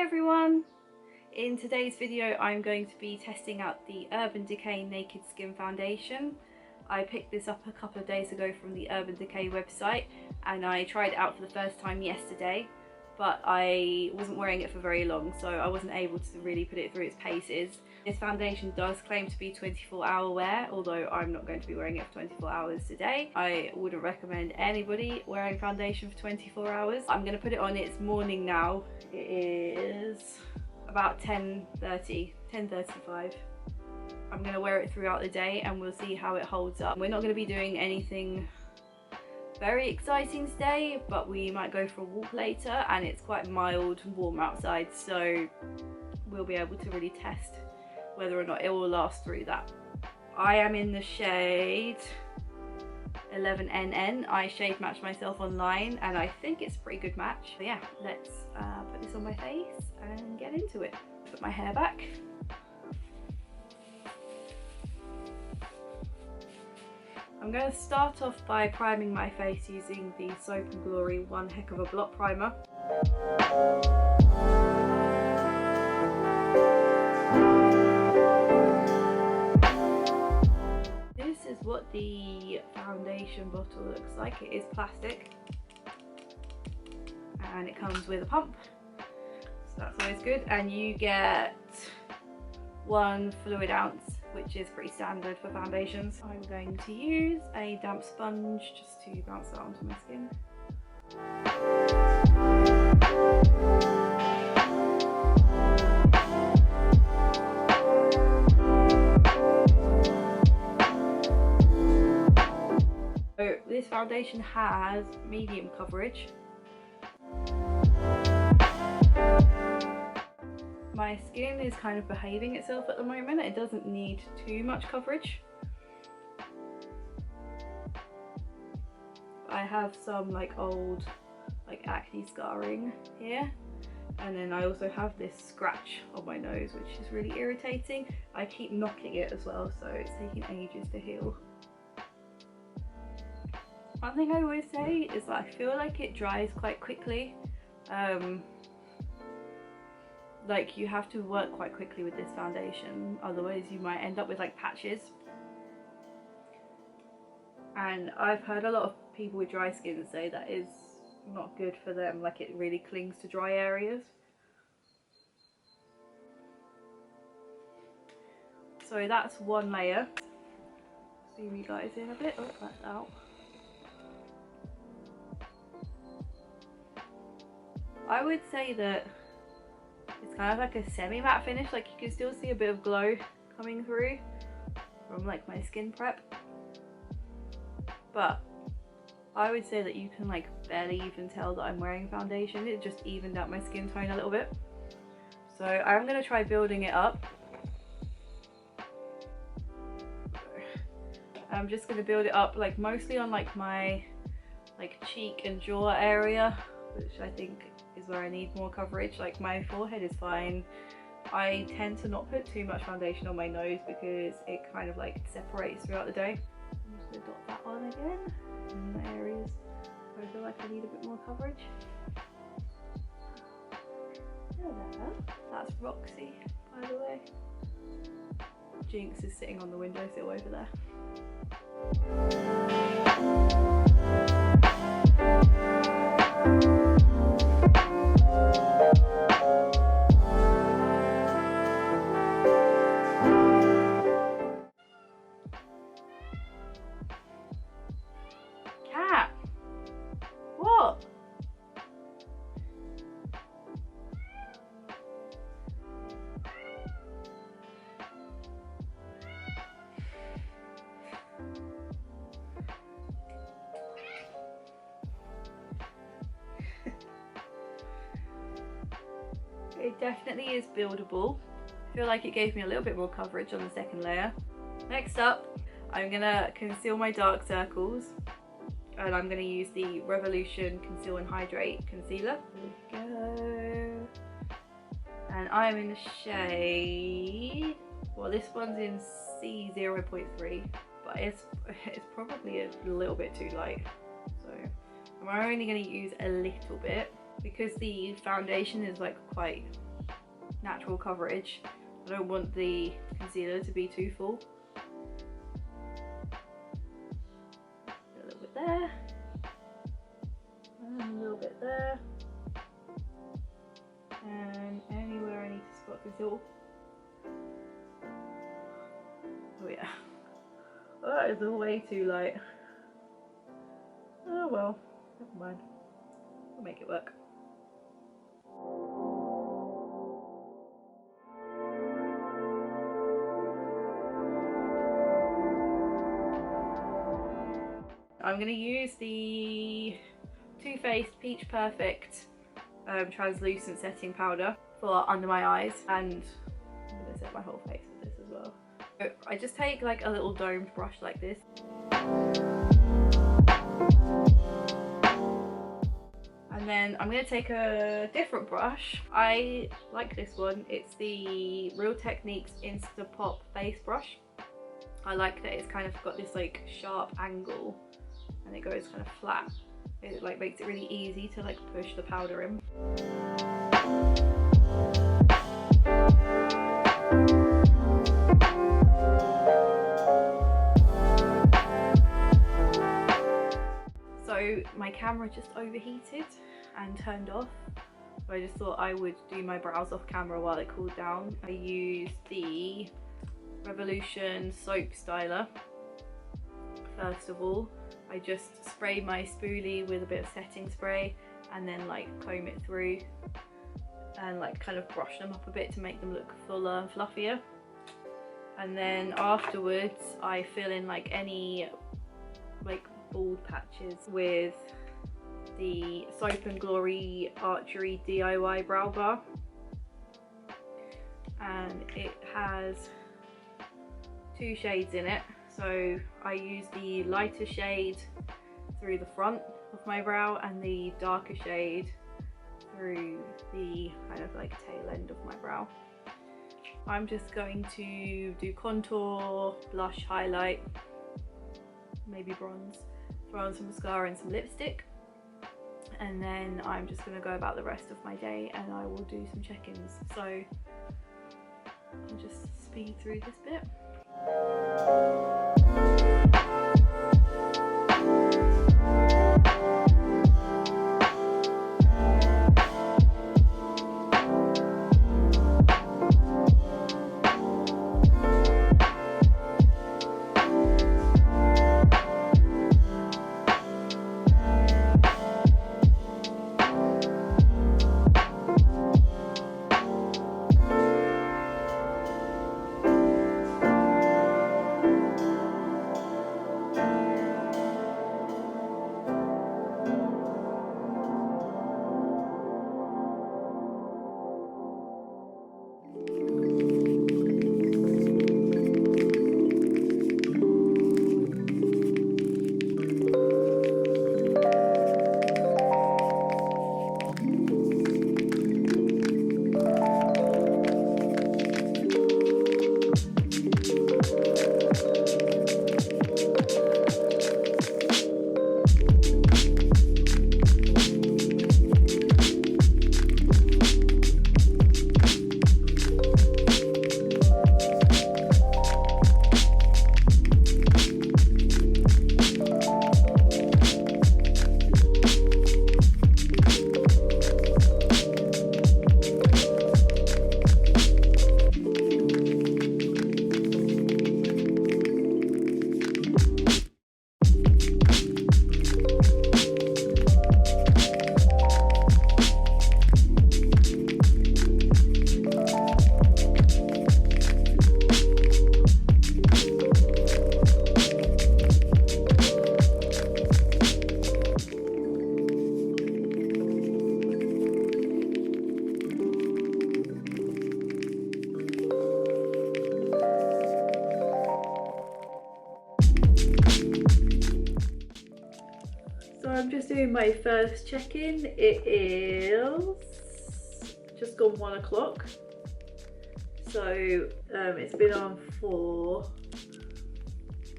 everyone! In today's video I'm going to be testing out the Urban Decay Naked Skin Foundation. I picked this up a couple of days ago from the Urban Decay website and I tried it out for the first time yesterday, but I wasn't wearing it for very long, so I wasn't able to really put it through its paces. This foundation does claim to be 24-hour wear, although I'm not going to be wearing it for 24 hours today. I wouldn't recommend anybody wearing foundation for 24 hours. I'm going to put it on. It's morning now. It is about 10:35. I'm going to wear it throughout the day and we'll see how it holds up. We're not going to be doing anything very exciting today, but we might go for a walk later, and it's quite mild and warm outside, so we'll be able to really test whether or not it will last through that. I am in the shade 11NN. I shade matched myself online and I think it's a pretty good match. So yeah, let's put this on my face and get into it. Put my hair back. I'm going to start off by priming my face using the Soap & Glory One Heck of a Blot Primer. This is what the foundation bottle looks like. It is plastic and it comes with a pump, so that's always good, and you get 1 fluid ounce, which is pretty standard for foundations. I'm going to use a damp sponge just to bounce that onto my skin. So this foundation has medium coverage. My skin is kind of behaving itself at the moment. It doesn't need too much coverage. I have some old acne scarring here, and then I also have this scratch on my nose which is really irritating. I keep knocking it as well, so it's taking ages to heal. One thing I always say is that I feel like it dries quite quickly. You have to work quite quickly with this foundation, otherwise you might end up with patches. And I've heard a lot of people with dry skin say that is not good for them, it really clings to dry areas. So that's one layer. Zoom you guys in a bit. Oh, that's out. I would say that it's kind of like a semi-matte finish, you can still see a bit of glow coming through from my skin prep, but I would say that you can barely even tell that I'm wearing foundation. It just evened out my skin tone a little bit. So I'm going to try building it up. I'm just going to build it up mostly on my cheek and jaw area, which I think is where I need more coverage. My forehead is fine. I tend to not put too much foundation on my nose because it kind of separates throughout the day. I'm just going to dot that on again in the areas where I feel like I need a bit more coverage. There. That's Roxy, by the way. Jinx is sitting on the windowsill over there. Cat! What? It definitely is buildable. I feel like it gave me a little bit more coverage on the second layer. Next up, I'm gonna conceal my dark circles, and I'm gonna use the Revolution Conceal and Hydrate Concealer. There we go. And I'm in the shade, well, this one's in C0.3, but it's probably a little bit too light. So I'm only going to use a little bit because the foundation is quite natural coverage. I don't want the concealer to be too full. A little bit there, and a little bit there, and anywhere I need to spot conceal. Oh yeah, oh, that is way too light. Oh well, never mind, we'll make it work. I'm going to use the Too Faced Peach Perfect translucent setting powder for under my eyes, and I'm going to set my whole face with this as well. So I just take like a little domed brush like this, and then I'm going to take a different brush. I like this one. It's the Real Techniques Insta Pop face brush. I like that it's kind of got this like sharp angle and it goes kind of flat. It like makes it really easy to like push the powder in. So my camera just overheated and turned off. So I just thought I would do my brows off camera while it cooled down. I used the Revolution soap styler. First of all, I just spray my spoolie with a bit of setting spray and then like comb it through and like kind of brush them up a bit to make them look fuller and fluffier. And then afterwards I fill in like any like bald patches with the Soap and Glory Archery DIY Brow Bar, and it has 2 shades in it. So I use the lighter shade through the front of my brow and the darker shade through the kind of like tail end of my brow. I'm just going to do contour, blush, highlight, maybe bronze, throw on some mascara and some lipstick, and then I'm just going to go about the rest of my day and I will do some check-ins. So I'll just speed through this bit. So I'm just doing my first check-in. It is just gone 1 o'clock. So it's been on for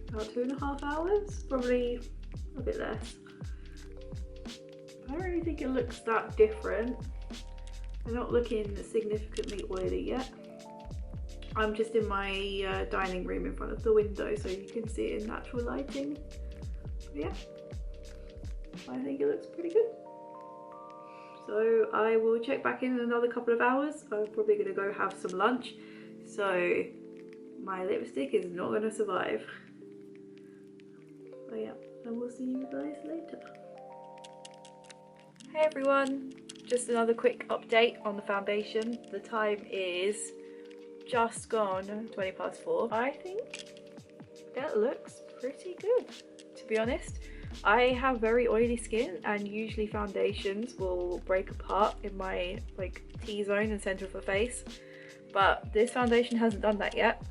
about 2.5 hours, probably a bit less. I don't really think it looks that different. I'm not looking significantly oily yet. I'm just in my dining room in front of the window so you can see it in natural lighting. But yeah, I think it looks pretty good. So I will check back in another couple of hours. I'm probably gonna go have some lunch. So my lipstick is not gonna survive. But yeah, and we'll see you guys later. Hey everyone, just another quick update on the foundation. The time is just gone 20 past 4. I think it looks pretty good, to be honest. I have very oily skin and usually foundations will break apart in my like T-zone and center of the face, but this foundation hasn't done that yet.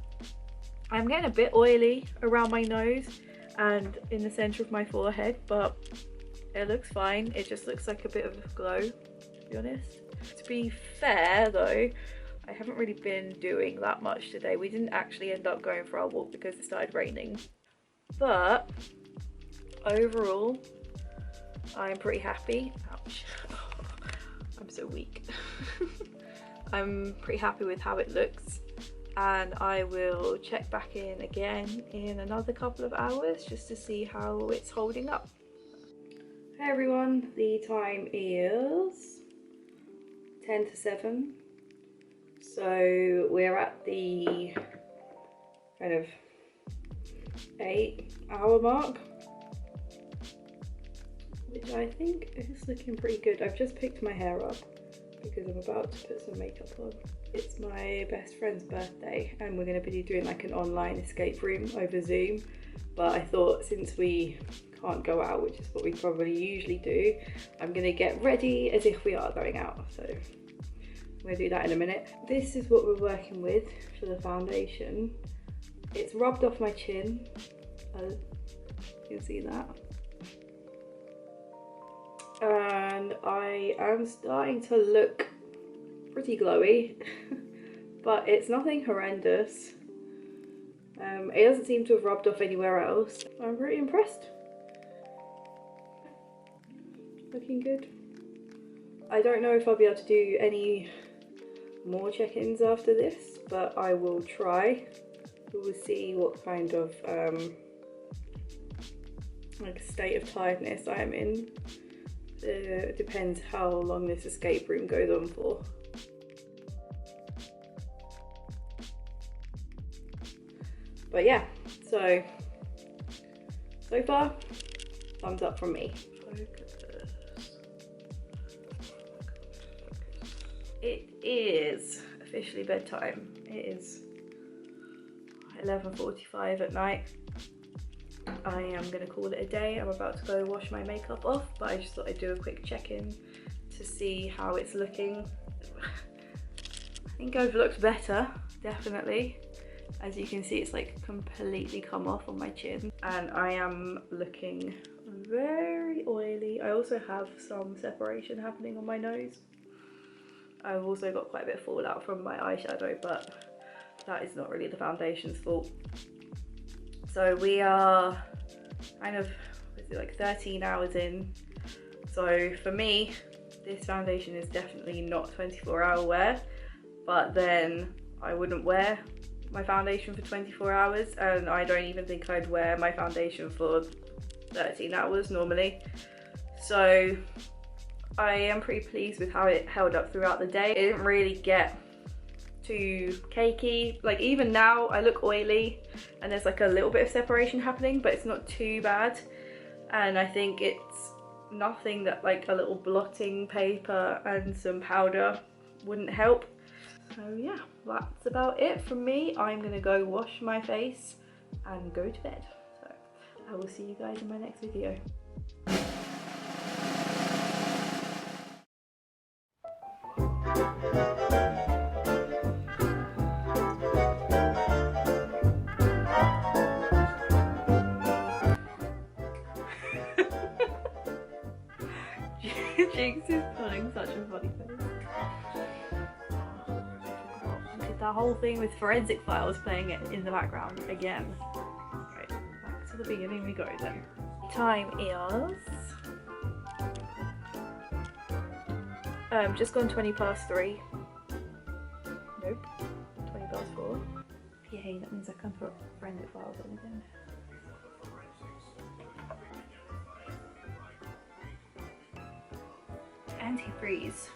I'm getting a bit oily around my nose and in the center of my forehead, but it looks fine. It just looks like a bit of a glow, to be honest. To be fair though, I haven't really been doing that much today. We didn't actually end up going for our walk because it started raining, but overall I'm pretty happy. Ouch. I'm so weak. I'm pretty happy with how it looks, and I will check back in again in another couple of hours just to see how it's holding up. Hey everyone, the time is 10 to 7. So we're at the kind of 8-hour mark, which I think is looking pretty good. I've just picked my hair up because I'm about to put some makeup on. It's my best friend's birthday and we're going to be doing like an online escape room over Zoom, but I thought since we can't go out, which is what we probably usually do, I'm going to get ready as if we are going out. So I'm going to do that in a minute. This is what we're working with for the foundation. It's rubbed off my chin, you can see that. And I am starting to look pretty glowy, but it's nothing horrendous. It doesn't seem to have rubbed off anywhere else. I'm pretty impressed. Looking good. I don't know if I'll be able to do any more check-ins after this, but I will try. We will see what kind of like state of tiredness I am in. It depends how long this escape room goes on for. But yeah, so far, thumbs up from me. It is officially bedtime. It is 11:45 at night. I am going to call it a day. I'm about to go wash my makeup off, but I just thought I'd do a quick check-in to see how it's looking. I think I've looked better, definitely. As you can see, it's like completely come off on my chin, and I am looking very oily. I also have some separation happening on my nose. I've also got quite a bit of fallout from my eyeshadow, but that is not really the foundation's fault. So we are kind of, is it like 13 hours in? So for me, this foundation is definitely not 24-hour wear, but then I wouldn't wear my foundation for 24 hours, and I don't even think I'd wear my foundation for 13 hours normally. So I am pretty pleased with how it held up throughout the day. It didn't really get too cakey. Like even now I look oily and there's like a little bit of separation happening, but it's not too bad. And I think it's nothing that like a little blotting paper and some powder wouldn't help. So yeah, that's about it from me. I'm gonna go wash my face and go to bed. So I will see you guys in my next video. Jinx is pulling such a funny face. Look at that whole thing with forensic files playing it in the background again. Right, back to the beginning we go then. Time is Just gone 20 past 3. Nope. 20 past 4. Yay, that means I can put render files on again. Antifreeze.